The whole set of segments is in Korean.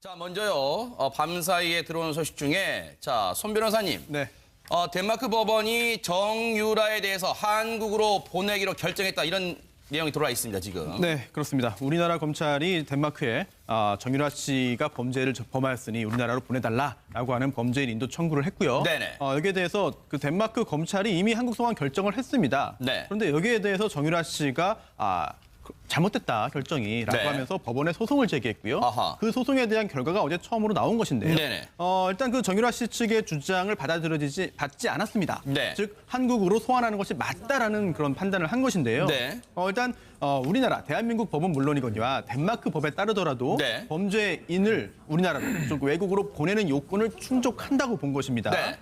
자, 먼저요. 밤사이에 들어온 소식 중에 손 변호사님. 네. 덴마크 법원이 정유라에 대해서 한국으로 보내기로 결정했다. 이런 내용이 들어와 있습니다, 지금. 네, 그렇습니다. 우리나라 검찰이 덴마크에 정유라 씨가 범죄를 범하였으니 우리나라로 보내달라라고 하는 범죄인 인도 청구를 했고요. 네네. 여기에 대해서 그 덴마크 검찰이 이미 한국 송환 결정을 했습니다. 네. 그런데 여기에 대해서 정유라 씨가 잘못됐다 결정이라고 네. 하면서 법원에 소송을 제기했고요. 아하. 그 소송에 대한 결과가 어제 처음으로 나온 것인데요. 네네. 일단 그 정유라 씨 측의 주장을 받지 않았습니다. 네. 즉 한국으로 소환하는 것이 맞다라는 그런 판단을 한 것인데요. 네. 일단 우리나라 대한민국 법은 물론이거니와 덴마크 법에 따르더라도 네. 범죄인을 우리나라로 즉 외국으로 보내는 요건을 충족한다고 본 것입니다. 네.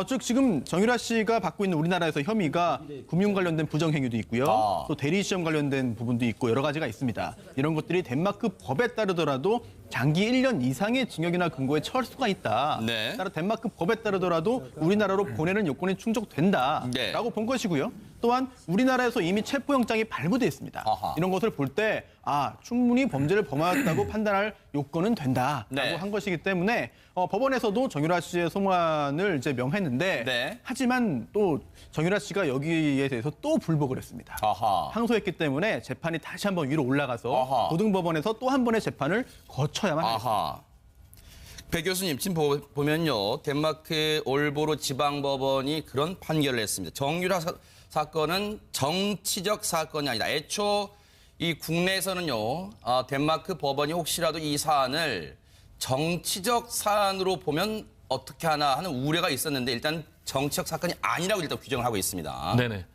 즉 지금 정유라 씨가 받고 있는 우리나라에서 혐의가 금융 관련된 부정행위도 있고요. 또 대리 시험 관련된 부분도 있고 여러 가지가 있습니다. 이런 것들이 덴마크 법에 따르더라도 장기 1년 이상의 징역이나 금고에 처할 수가 있다. 네. 따라 덴마크 법에 따르더라도 우리나라로 보내는 요건이 충족된다라고 네. 본 것이고요. 또한 우리나라에서 이미 체포영장이 발부돼 있습니다. 아하. 이런 것을 볼 때 충분히 범죄를 범하였다고 판단할 요건은 된다라고 네. 한 것이기 때문에 법원에서도 정유라 씨의 송환을 이제 명했는데 네. 하지만 또 정유라 씨가 여기에 대해서 또 불복을 했습니다. 아하. 항소했기 때문에 재판이 다시 한번 위로 올라가서 아하. 고등법원에서 또 한 번의 재판을 거쳐야만 합니다. 아하. 배 교수님, 지금 보면요. 덴마크 올보르 지방법원이 그런 판결을 했습니다. 정유라 사건은 정치적 사건이 아니다. 애초 이 국내에서는요. 덴마크 법원이 혹시라도 이 사안을 정치적 사안으로 보면 어떻게 하나 하는 우려가 있었는데 일단 정치적 사건이 아니라고 일단 규정을 하고 있습니다. 네네.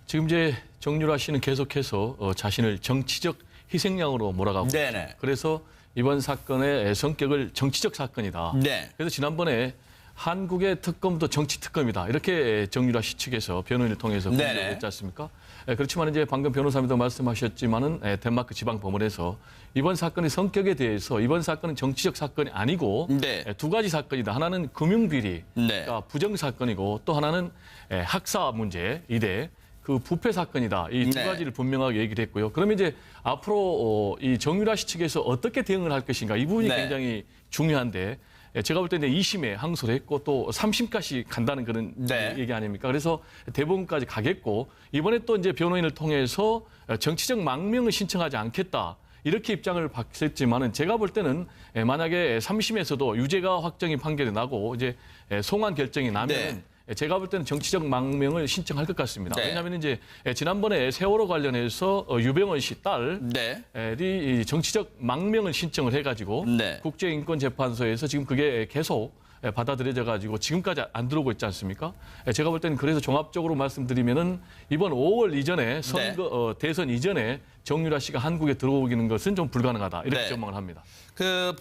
지금 이제 정유라 씨는 계속해서 자신을 정치적 희생양으로 몰아가고 네네. 그래서 이번 사건의 성격을 정치적 사건이다. 네. 그래서 지난번에 한국의 특검도 정치 특검이다. 이렇게 정유라 씨 측에서 변호인을 통해서 공개를 했지 않습니까? 그렇지만 이제 방금 변호사님도 말씀하셨지만은 덴마크 지방법원에서 이번 사건의 성격에 대해서 이번 사건은 정치적 사건이 아니고 네. 두 가지 사건이다. 하나는 금융비리, 네. 그러니까 부정 사건이고 또 하나는 학사 문제, 이대 그 부패 사건이다. 이 두 네. 가지를 분명하게 얘기를 했고요. 그러면 이제 앞으로 이 정유라 씨 측에서 어떻게 대응을 할 것인가 이 부분이 네. 굉장히 중요한데 제가 볼 때 이제 2심에 항소를 했고 또 3심까지 간다는 그런 네. 얘기 아닙니까? 그래서 대법원까지 가겠고 이번에 또 이제 변호인을 통해서 정치적 망명을 신청하지 않겠다. 이렇게 입장을 밝혔지만은 제가 볼 때는 만약에 3심에서도 유죄가 확정이 판결이 나고 이제 송환 결정이 나면은 제가 볼 때는 정치적 망명을 신청할 것 같습니다. 네. 왜냐하면 이제 지난번에 세월호 관련해서 유병헌 씨 딸이 네. 정치적 망명을 신청을 해가지고 네. 국제인권재판소에서 지금 그게 계속 받아들여져 가지고 지금까지 안 들어오고 있지 않습니까? 제가 볼 때는 그래서 종합적으로 말씀드리면은 이번 5월 이전에 선거 대선 이전에 정유라 씨가 한국에 들어오기는 것은 좀 불가능하다 이렇게 네. 전망을 합니다.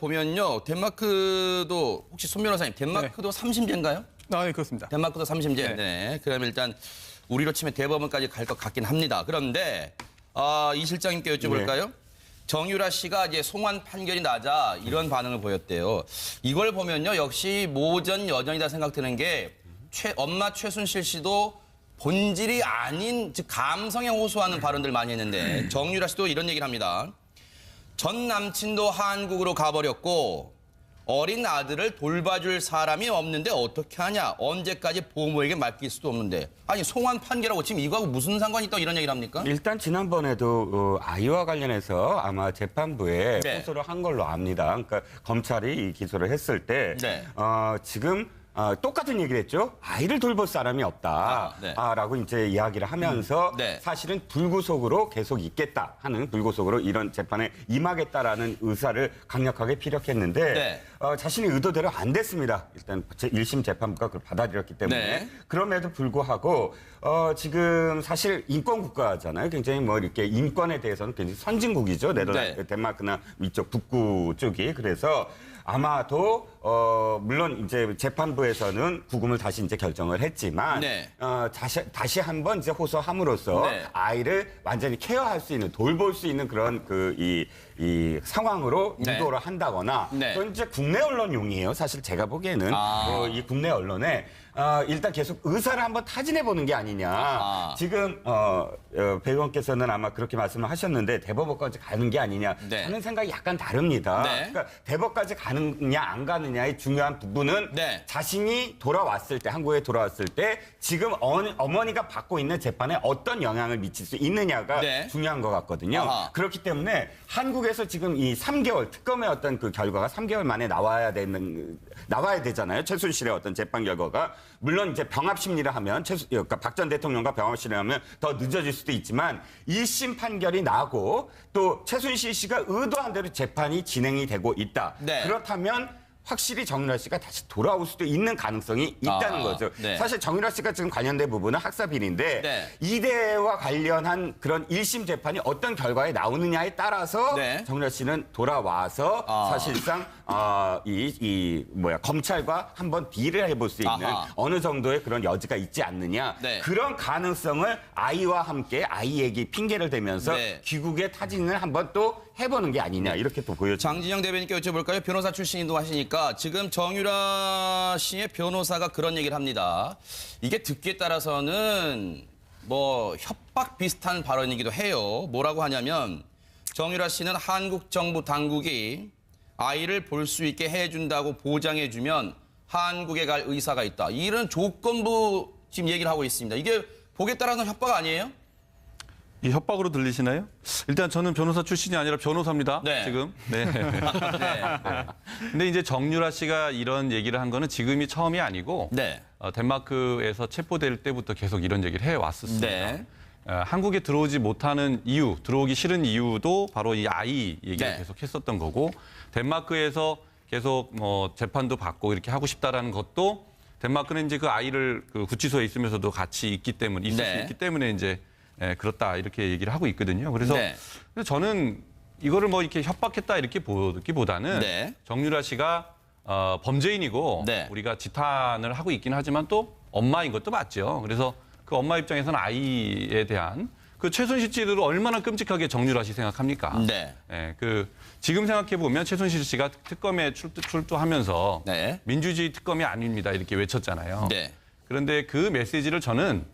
보면요. 덴마크도 혹시 손 변호사님 덴마크도 3심제인가요? 네, 그렇습니다. 덴마크도 3심제. 네. 그러면 일단 우리로 치면 대법원까지 갈 것 같긴 합니다. 그런데 이 실장님께 여쭤볼까요? 정유라 씨가 이제 송환 판결이 나자 이런 반응을 보였대요. 이걸 보면요. 역시 모전 여전이다 생각드는 게 엄마 최순실 씨도 본질이 아닌 즉 감성에 호소하는 발언들 많이 했는데 정유라 씨도 이런 얘기를 합니다. 전 남친도 한국으로 가버렸고 어린 아들을 돌봐줄 사람이 없는데 어떻게 하냐. 언제까지 보모에게 맡길 수도 없는데. 아니 송환 판결하고 지금 이거하고 무슨 상관이 있다고 이런 얘기를 합니까? 일단 지난번에도 아이와 관련해서 아마 재판부에 네. 호소를 한 걸로 압니다. 그러니까 검찰이 이 기소를 했을 때 네. 지금 똑같은 얘기를 했죠. 아이를 돌볼 사람이 없다. 네. 라고 이제 이야기를 하면서 네. 사실은 불구속으로 계속 있겠다 하는 불구속으로 이런 재판에 임하겠다라는 의사를 강력하게 피력했는데 네. 자신의 의도대로 안 됐습니다. 일단 제1심 재판부가 그걸 받아들였기 때문에 네. 그럼에도 불구하고 지금 사실 인권 국가잖아요. 굉장히 뭐 이렇게 인권에 대해서는 굉장히 선진국이죠. 네덜란드, 네. 덴마크나 이쪽 북부 쪽이. 그래서 아마도 물론 이제 재판부에서는 구금을 다시 이제 결정을 했지만 네. 다시 한번 이제 호소함으로써 네. 아이를 완전히 케어할 수 있는 돌볼 수 있는 그런 이 이 상황으로 네. 유도를 한다거나 네. 또 이제 국내 언론용이에요. 사실 제가 보기에는 이 국내 언론에 일단 계속 의사를 한번 타진해 보는 게 아니냐. 지금 배 의원께서는 아마 그렇게 말씀을 하셨는데 대법원까지 가는 게 아니냐 네. 하는 생각이 약간 다릅니다. 네. 그러니까 대법까지 가느냐 안 가느냐의 중요한 부분은 네. 자신이 돌아왔을 때 한국에 돌아왔을 때 지금 어머니가 받고 있는 재판에 어떤 영향을 미칠 수 있느냐가 네. 중요한 것 같거든요. 아하. 그렇기 때문에 한국에서 지금 이 3개월 특검의 어떤 그 결과가 3개월 만에 나와야 되잖아요. 최순실의 어떤 재판 결과가 물론 이제 병합 심리를 하면 그러니까 박 전 대통령과 병합 심리를 하면 더 늦어질 수도 있지만 1심 판결이 나고 또 최순실 씨가 의도한 대로 재판이 진행이 되고 있다. 네. 그렇다면 확실히 정유라 씨가 다시 돌아올 수도 있는 가능성이 있다는 거죠. 네. 사실 정유라 씨가 지금 관련된 부분은 학사 비리인데 네. 이대와 관련한 그런 1심 재판이 어떤 결과에 나오느냐에 따라서 네. 정유라 씨는 돌아와서 사실상 검찰과 한번 딜을 해볼 수 있는 어느 정도의 그런 여지가 있지 않느냐. 네. 그런 가능성을 아이와 함께 아이에게 핑계를 대면서 네. 귀국의 타진을 한번 또 해보는 게 아니냐 이렇게 또 보여집니다. 장진영 대변인께 여쭤볼까요? 변호사 출신이기도 하시니까 지금 정유라 씨의 변호사가 그런 얘기를 합니다. 이게 듣기에 따라서는 뭐 협박 비슷한 발언이기도 해요. 뭐라고 하냐면 정유라 씨는 한국 정부 당국이 아이를 볼 수 있게 해준다고 보장해주면 한국에 갈 의사가 있다. 이런 조건부 지금 얘기를 하고 있습니다. 이게 보기에 따라서는 협박 아니에요? 이 협박으로 들리시나요? 일단 저는 변호사 출신이 아니라 변호사입니다. 네. 지금. 네. 네. 근데 이제 정유라 씨가 이런 얘기를 한 거는 지금이 처음이 아니고 네. 덴마크에서 체포될 때부터 계속 이런 얘기를 해 왔었습니다. 네. 한국에 들어오지 못하는 이유, 들어오기 싫은 이유도 바로 이 아이 얘기를 네. 계속 했었던 거고 덴마크에서 계속 뭐 재판도 받고 이렇게 하고 싶다라는 것도 덴마크는 이제 그 아이를 그 구치소에 있으면서도 같이 있을 수 있기 때문에 이제 그렇다 이렇게 얘기를 하고 있거든요. 그래서 네. 저는 이거를 뭐 이렇게 협박했다 이렇게 보기보다는 네. 정유라 씨가 범죄인이고 네. 우리가 지탄을 하고 있긴 하지만 또 엄마인 것도 맞죠. 그래서 그 엄마 입장에서는 아이에 대한 그 최순실 씨를 얼마나 끔찍하게 정유라 씨 생각합니까? 네. 지금 생각해 보면 최순실 씨가 특검에 출두하면서 네. 민주주의 특검이 아닙니다 이렇게 외쳤잖아요. 네. 그런데 그 메시지를 저는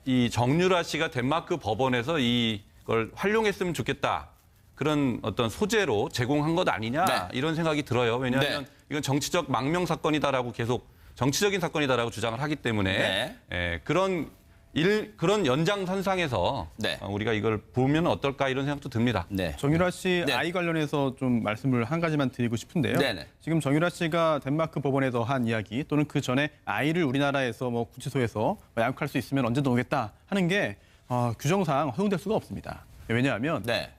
이 정유라 씨가 덴마크 법원에서 이걸 활용했으면 좋겠다. 그런 어떤 소재로 제공한 것 아니냐 네. 이런 생각이 들어요. 왜냐하면 네. 이건 정치적 망명 사건이다라고 계속 정치적인 사건이다라고 주장을 하기 때문에 그런 연장선상에서 네. 우리가 이걸 보면 어떨까 이런 생각도 듭니다. 네. 정유라 씨 네. 아이 관련해서 좀 말씀을 한 가지만 드리고 싶은데요. 네네. 지금 정유라 씨가 덴마크 법원에서 한 이야기 또는 그 전에 아이를 우리나라에서 뭐 구치소에서 양육할 수 있으면 언제든 오겠다 하는 게 규정상 허용될 수가 없습니다. 왜냐하면 네.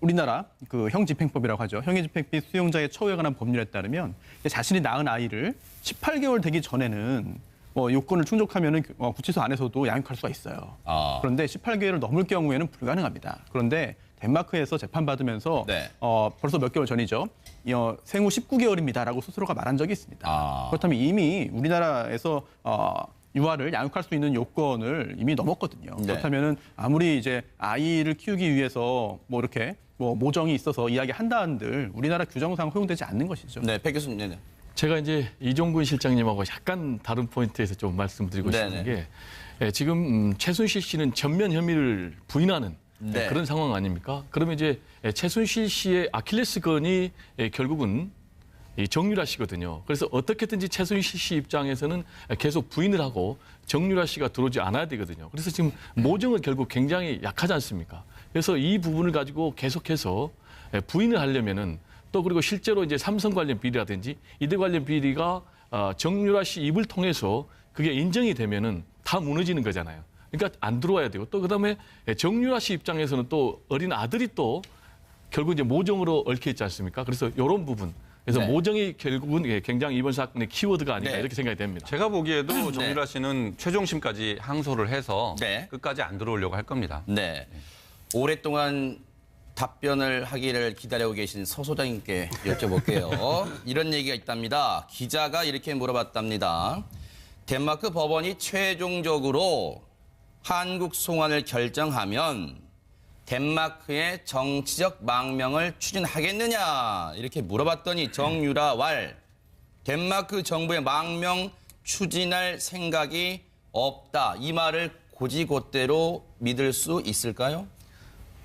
우리나라 그 형집행법이라고 하죠. 형의집행 및 수용자의 처우에 관한 법률에 따르면 자신이 낳은 아이를 18개월 되기 전에는 요건을 충족하면은 구치소 안에서도 양육할 수가 있어요. 그런데 18개월을 넘을 경우에는 불가능합니다. 그런데 덴마크에서 재판받으면서 네. 벌써 몇 개월 전이죠. 생후 19개월입니다라고 스스로가 말한 적이 있습니다. 그렇다면 이미 우리나라에서 유아를 양육할 수 있는 요건을 이미 넘었거든요. 네. 그렇다면은 아무리 이제 아이를 키우기 위해서 뭐 이렇게 모정이 있어서 이야기한다 한들 우리나라 규정상 허용되지 않는 것이죠. 네, 백 교수님. 네네. 제가 이제 이종근 실장님하고 약간 다른 포인트에서 좀 말씀드리고 싶은 게 지금 최순실 씨는 전면 혐의를 부인하는 네. 그런 상황 아닙니까? 그러면 이제 최순실 씨의 아킬레스건이 결국은 이 정유라 씨거든요. 그래서 어떻게든지 최순실 씨 입장에서는 계속 부인을 하고 정유라 씨가 들어오지 않아야 되거든요. 그래서 지금 모정은 결국 굉장히 약하지 않습니까? 그래서 이 부분을 가지고 계속해서 부인을 하려면은 또 그리고 실제로 이제 삼성 관련 비리라든지 이들 관련 비리가 정유라 씨 입을 통해서 그게 인정이 되면은 다 무너지는 거잖아요. 그러니까 안 들어와야 되고 또 그다음에 정유라 씨 입장에서는 또 어린 아들이 또 결국 이제 모정으로 얽혀 있지 않습니까? 그래서 이런 부분. 그래서 네. 모정이 결국은 굉장히 이번 사건의 키워드가 아닌가 네. 이렇게 생각이 됩니다. 제가 보기에도 정유라 씨는 최종심까지 항소를 해서 네. 끝까지 안 들어오려고 할 겁니다. 네. 오랫동안 답변을 하기를 기다리고 계신 서 소장님께 여쭤볼게요. 이런 얘기가 있답니다. 기자가 이렇게 물어봤답니다. 덴마크 법원이 최종적으로 한국 송환을 결정하면 덴마크의 정치적 망명을 추진하겠느냐 이렇게 물어봤더니 정유라 왈 덴마크 정부의 망명 추진할 생각이 없다. 이 말을 곧이곧대로 믿을 수 있을까요?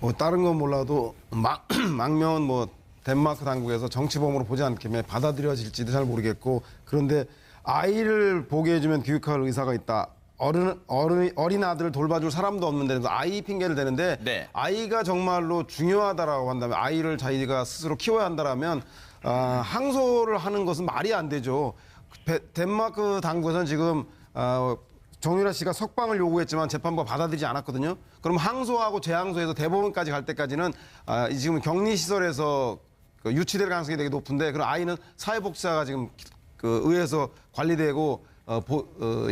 뭐 다른 건 몰라도 망명은 뭐 덴마크 당국에서 정치범으로 보지 않기 때문에 받아들여질지도 잘 모르겠고, 그런데 아이를 보게 해주면 교육할 의사가 있다. 어린 아들을 돌봐줄 사람도 없는데 아이 핑계를 대는데 네. 아이가 정말로 중요하다라고 한다면, 아이를 자기가 스스로 키워야 한다라면 항소를 하는 것은 말이 안 되죠. 덴마크 당국에서는 지금 정유라 씨가 석방을 요구했지만 재판부가 받아들이지 않았거든요. 그럼 항소하고 재항소해서 대법원까지 갈 때까지는 지금 격리시설에서 유치될 가능성이 되게 높은데, 그럼 아이는 사회복지사가 지금 의회에서 관리되고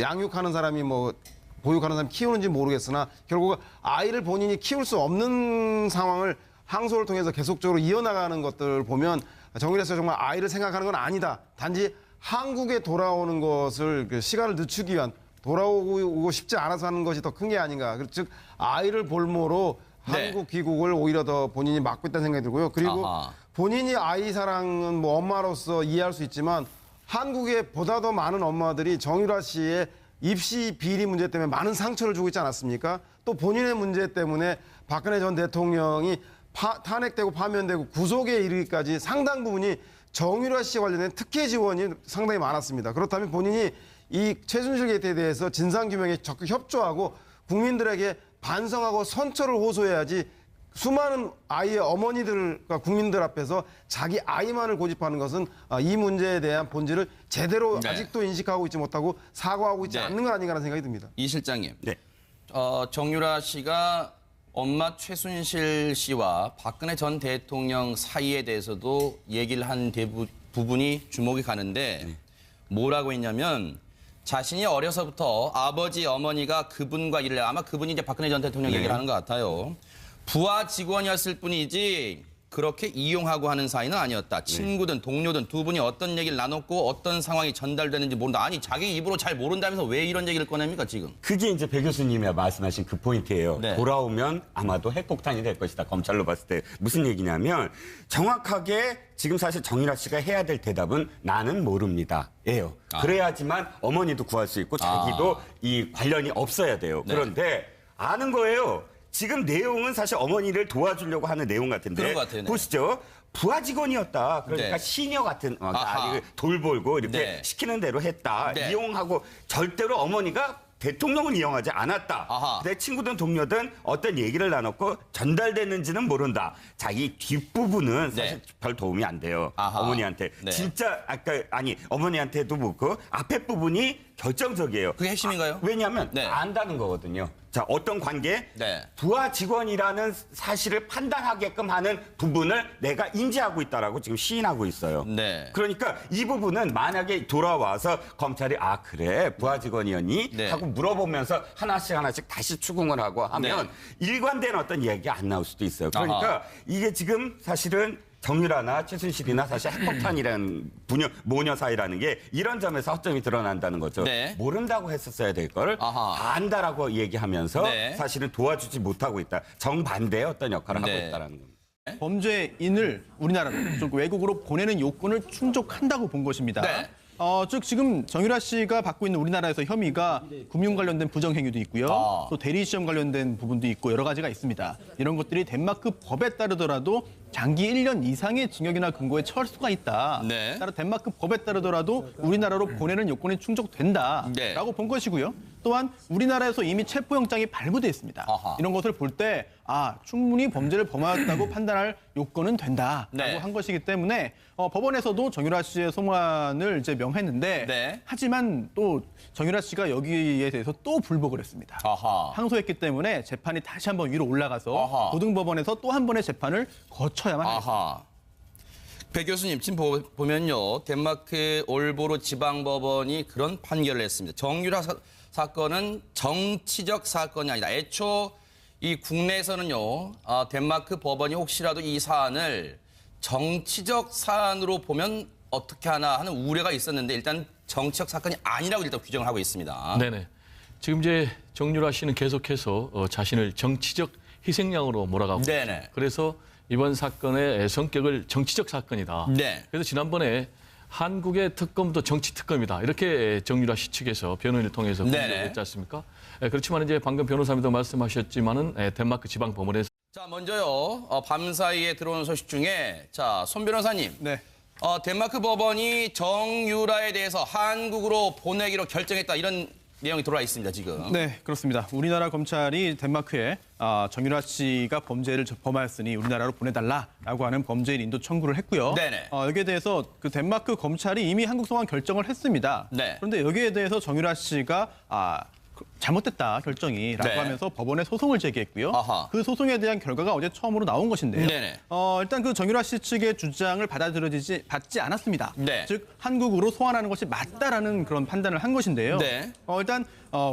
양육하는 사람이 뭐 보육하는 사람이 키우는지 모르겠으나 결국 아이를 본인이 키울 수 없는 상황을 항소를 통해서 계속적으로 이어나가는 것들을 보면 정유라 씨가 정말 아이를 생각하는 건 아니다. 단지 한국에 돌아오는 것을 시간을 늦추기 위한, 돌아오고 싶지 않아서 하는 것이 더 큰 게 아닌가. 즉 아이를 볼모로 네. 한국 귀국을 오히려 더 본인이 막고 있다는 생각이 들고요. 그리고 아하. 본인이 아이 사랑은 뭐 엄마로서 이해할 수 있지만 한국에 보다 더 많은 엄마들이 정유라 씨의 입시 비리 문제 때문에 많은 상처를 주고 있지 않았습니까? 또 본인의 문제 때문에 박근혜 전 대통령이 탄핵되고 파면되고 구속에 이르기까지 상당 부분이 정유라 씨 관련된 특혜 지원이 상당히 많았습니다. 그렇다면 본인이 이 최순실 게이트에 대해서 진상규명에 적극 협조하고 국민들에게 반성하고 선처를 호소해야지, 수많은 아이의 어머니들과 국민들 앞에서 자기 아이만을 고집하는 것은 이 문제에 대한 본질을 제대로 네. 아직도 인식하고 있지 못하고 사과하고 있지 네. 않는 건 아닌가라는 생각이 듭니다. 이 실장님. 네. 정유라 씨가 엄마 최순실 씨와 박근혜 전 대통령 사이에 대해서도 얘기를 한 부분이 주목이 가는데 뭐라고 했냐면, 자신이 어려서부터 아버지, 어머니가 그분과 일을 아마 그분이 이제 박근혜 전 대통령 얘기를 하는 것 같아요. 부하 직원이었을 뿐이지 그렇게 이용하고 하는 사이는 아니었다. 친구든 동료든 두 분이 어떤 얘기를 나눴고 어떤 상황이 전달되는지 모른다. 아니 자기 입으로 잘 모른다면서 왜 이런 얘기를 꺼냅니까 지금? 그게 이제 배 교수님이 말씀하신 그 포인트예요. 네. 돌아오면 아마도 핵폭탄이 될 것이다. 검찰로 봤을 때 무슨 얘기냐면, 정확하게 지금 사실 정유라 씨가 해야 될 대답은 나는 모릅니다. 예요. 그래야지만 어머니도 구할 수 있고 자기도 이 관련이 없어야 돼요. 네. 그런데 아는 거예요. 지금 내용은 사실 어머니를 도와주려고 하는 내용 같은데. 그런 것 같아요. 네. 보시죠. 부하 직원이었다. 그러니까 네. 시녀 같은 아하. 아이를 돌보고 이렇게 네. 시키는 대로 했다. 네. 이용하고 절대로 어머니가 대통령은 이용하지 않았다. 아하. 내 친구든 동료든 어떤 얘기를 나눴고 전달됐는지는 모른다. 자기 뒷부분은 사실 네. 별 도움이 안 돼요. 아하. 어머니한테. 네. 진짜 어머니한테도 묻고 앞에 부분이 결정적이에요. 그게 핵심인가요? 왜냐하면 네. 안다는 거거든요. 자, 어떤 관계? 네. 부하 직원이라는 사실을 판단하게끔 하는 부분을 내가 인지하고 있다라고 지금 시인하고 있어요. 네. 그러니까 이 부분은 만약에 돌아와서 검찰이 그래 부하 직원이었니? 네. 하고 물어보면서 하나씩 다시 추궁을 하고 하면 일관된 어떤 이야기가 안 나올 수도 있어요. 그러니까 아하. 이게 지금 사실은 정유라나 최순실이나 사실 핵폭탄이라는 모녀 사이라는 게 이런 점에서 허점이 드러난다는 거죠. 네. 모른다고 했었어야 될 거를 아하. 다 안다라고 얘기하면서 네. 사실은 도와주지 못하고 있다. 정반대의 어떤 역할을 네. 하고 있다는 겁니다. 범죄인을 우리나라로, 즉 외국으로 보내는 요건을 충족한다고 본 것입니다. 네. 즉 지금 정유라 씨가 받고 있는 우리나라에서 혐의가 금융 관련된 부정행위도 있고요. 또 대리 시험 관련된 부분도 있고 여러 가지가 있습니다. 이런 것들이 덴마크 법에 따르더라도 장기 1년 이상의 징역이나 금고에 처할 수가 있다. 네. 따라 덴마크 법에 따르더라도 우리나라로 보내는 요건이 충족된다라고 네. 본 것이고요. 또한 우리나라에서 이미 체포영장이 발부돼 있습니다. 아하. 이런 것을 볼 때 충분히 범죄를 범하였다고 판단할 요건은 된다라고 네. 한 것이기 때문에 법원에서도 정유라 씨의 송환을 이제 명했는데 네. 하지만 또 정유라 씨가 여기에 대해서 또 불복을 했습니다. 아하. 항소했기 때문에 재판이 다시 한번 위로 올라가서 아하. 고등법원에서 또 한 번의 재판을 거쳐야만 하겠습니다. 아하. 배 교수님 지금 보면요. 덴마크 올보로 지방법원이 그런 판결을 했습니다. 정유라 사건은 정치적 사건이 아니다. 애초 이 국내에서는요. 덴마크 법원이 혹시라도 이 사안을 정치적 사안으로 보면 어떻게 하나 하는 우려가 있었는데 일단 정치적 사건이 아니라고 일단 규정을 하고 있습니다. 네네. 지금 이제 정유라 씨는 계속해서 자신을 정치적 희생양으로 몰아가고 네네. 그래서 이번 사건의 성격을 정치적 사건이다. 네. 그래서 지난번에 한국의 특검도 정치 특검이다. 이렇게 정유라 씨 측에서 변호인을 통해서 네네. 공개를 했지 않습니까? 그렇지만 이제 방금 변호사님도 말씀하셨지만은 덴마크 지방 법원에서 자, 먼저요. 밤 사이에 들어오는 소식 중에 자, 손 변호사님. 네. 덴마크 법원이 정유라에 대해서 한국으로 보내기로 결정했다. 이런 내용이 들어와 있습니다, 지금. 네, 그렇습니다. 우리나라 검찰이 덴마크에 정유라 씨가 범죄를 범하였으니 우리나라로 보내달라라고 하는 범죄인 인도 청구를 했고요. 네네. 여기에 대해서 그 덴마크 검찰이 이미 한국 송환 결정을 했습니다. 네. 그런데 여기에 대해서 정유라 씨가 잘못됐다 결정이라고 네. 하면서 법원에 소송을 제기했고요. 아하. 그 소송에 대한 결과가 어제 처음으로 나온 것인데요. 네네. 일단 그 정유라 씨 측의 주장을 받지 않았습니다. 네. 즉 한국으로 소환하는 것이 맞다라는 그런 판단을 한 것인데요. 네. 일단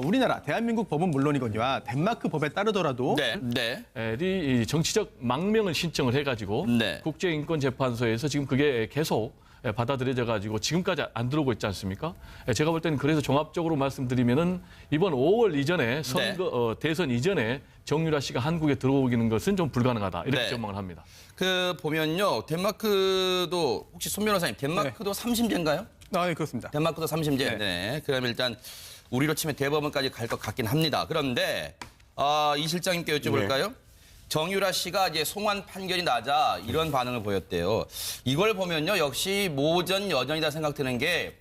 우리나라 대한민국 법은 물론이거니와 덴마크 법에 따르더라도 네. 이 정치적 망명을 신청을 해가지고 네. 국제인권재판소에서 지금 그게 계속 받아들여져 가지고 지금까지 안 들어오고 있지 않습니까? 제가 볼 때는 그래서 종합적으로 말씀드리면은 이번 5월 이전에 대선 이전에 정유라 씨가 한국에 들어오기는 것은 좀 불가능하다 이렇게 네. 전망을 합니다. 그 보면요. 덴마크도 혹시 손 변호사님 덴마크도 3심제인가요? 네, 그렇습니다. 덴마크도 3심제. 네. 그럼 일단 우리로 치면 대법원까지 갈 것 같긴 합니다. 그런데 이 실장님께 여쭤볼까요? 정유라 씨가 이제 송환 판결이 나자 이런 반응을 보였대요. 이걸 보면요. 역시 모전 여전이다 생각드는 게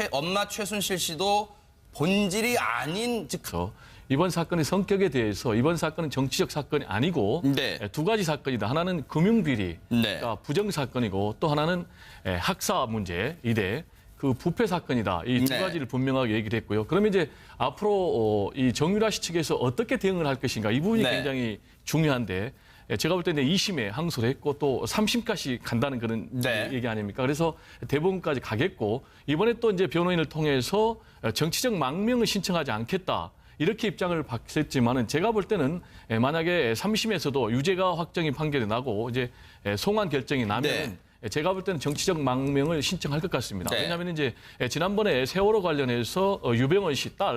엄마 최순실 씨도 본질이 아닌 즉 그래서 이번 사건의 성격에 대해서 이번 사건은 정치적 사건이 아니고 네. 두 가지 사건이다. 하나는 금융비리, 네. 그러니까 부정 사건이고 또 하나는 학사 문제, 이대 그 부패 사건이다. 이 두 네. 가지를 분명하게 얘기를 했고요. 그러면 이제 앞으로 이 정유라 씨 측에서 어떻게 대응을 할 것인가 이 부분이 네. 굉장히 중요한데 제가 볼 때는 2심에 항소를 했고 또 3심까지 간다는 그런 네. 얘기 아닙니까? 그래서 대법원까지 가겠고 이번에 또 이제 변호인을 통해서 정치적 망명을 신청하지 않겠다. 이렇게 입장을 밝혔지만은 제가 볼 때는 만약에 3심에서도 유죄가 확정이 판결이 나고 이제 송환 결정이 나면 네. 제가 볼 때는 정치적 망명을 신청할 것 같습니다. 네. 왜냐하면 이제 지난번에 세월호 관련해서 유병헌 씨 딸